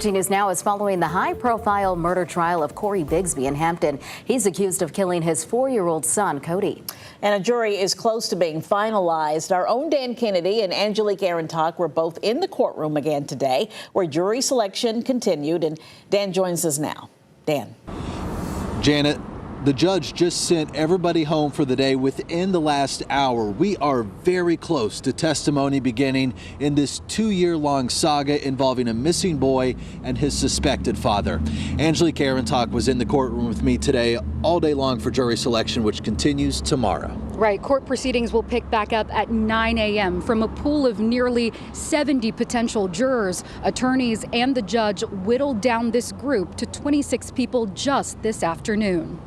News now is following the high-profile murder trial of Cory Bigsby in Hampton. He's accused of killing his 4-year-old son, Codi. And a jury is close to being finalized. Our own Dan Kennedy and Angelique Arintok were both in the courtroom again today, where jury selection continued. And Dan joins us now. Dan. Janet, the judge just sent everybody home for the day within the last hour. We are very close to testimony beginning in this 2-year-long saga involving a missing boy and his suspected father. Angelique Arintok was in the courtroom with me today all day long for jury selection, which continues tomorrow. Right. Court proceedings will pick back up at 9 a.m. From a pool of nearly 70 potential jurors, attorneys and the judge whittled down this group to 26 people just this afternoon.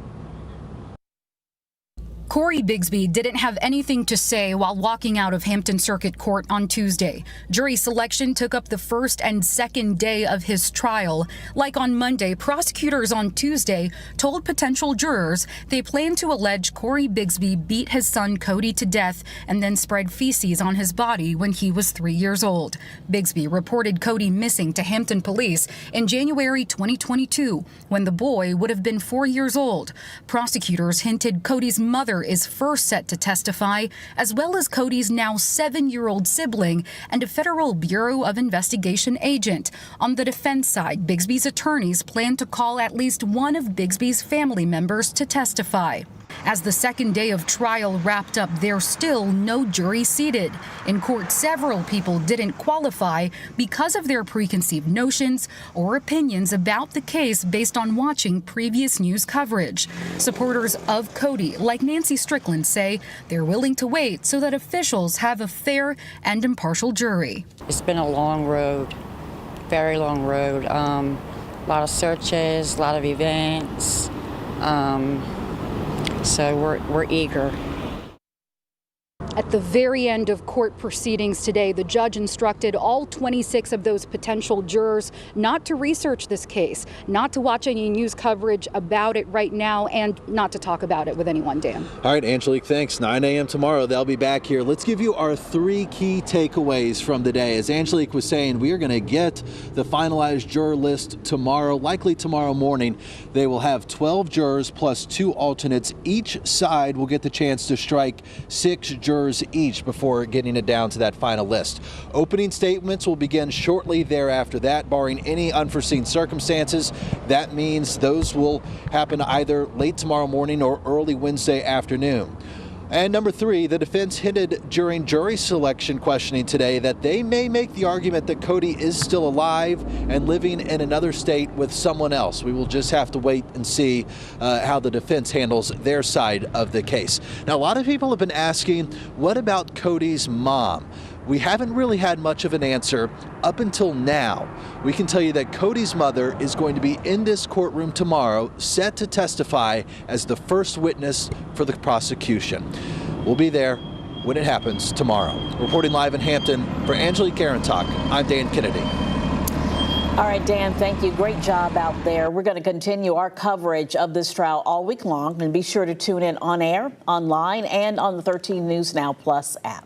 Cory Bigsby didn't have anything to say while walking out of Hampton Circuit Court on Tuesday. Jury selection took up the first and second day of his trial. Like on Monday, prosecutors on Tuesday told potential jurors they plan to allege Cory Bigsby beat his son Codi to death and then spread feces on his body when he was 3 years old. Bigsby reported Codi missing to Hampton police in January 2022 when the boy would have been 4 years old. Prosecutors hinted Codi's mother is first set to testify, as well as Codi's now 7-year-old sibling and a Federal Bureau of Investigation agent. On the defense side, Bigsby's attorneys plan to call at least one of Bigsby's family members to testify. As the second day of trial wrapped up, there's still no jury seated. In court, several people didn't qualify because of their preconceived notions or opinions about the case based on watching previous news coverage. Supporters of Codi, like Nancy Strickland, say they're willing to wait so that officials have a fair and impartial jury. It's been a long road, very long road. A lot of searches, a lot of events. So we're eager. At the very end of court proceedings today, the judge instructed all 26 of those potential jurors not to research this case, not to watch any news coverage about it right now, and not to talk about it with anyone, Dan. All right, Angelique, thanks. 9 a.m. tomorrow, they'll be back here. Let's give you our 3 key takeaways from the day. As Angelique was saying, we are going to get the finalized juror list tomorrow, likely tomorrow morning. They will have 12 jurors plus 2 alternates. Each side will get the chance to strike 6 jurors each before getting it down to that final list. Opening statements will begin shortly thereafter that, barring any unforeseen circumstances. That means those will happen either late tomorrow morning or early Wednesday afternoon. And number 3, the defense hinted during jury selection questioning today that they may make the argument that Codi is still alive and living in another state with someone else. We will just have to wait and see how the defense handles their side of the case. Now, a lot of people have been asking, what about Codi's mom? We haven't really had much of an answer up until now. We can tell you that Codi's mother is going to be in this courtroom tomorrow, set to testify as the first witness for the prosecution. We'll be there when it happens tomorrow. Reporting live in Hampton for Angelique Arintok, I'm Dan Kennedy. All right, Dan, thank you. Great job out there. We're going to continue our coverage of this trial all week long, and be sure to tune in on air, online, and on the 13 News Now Plus app.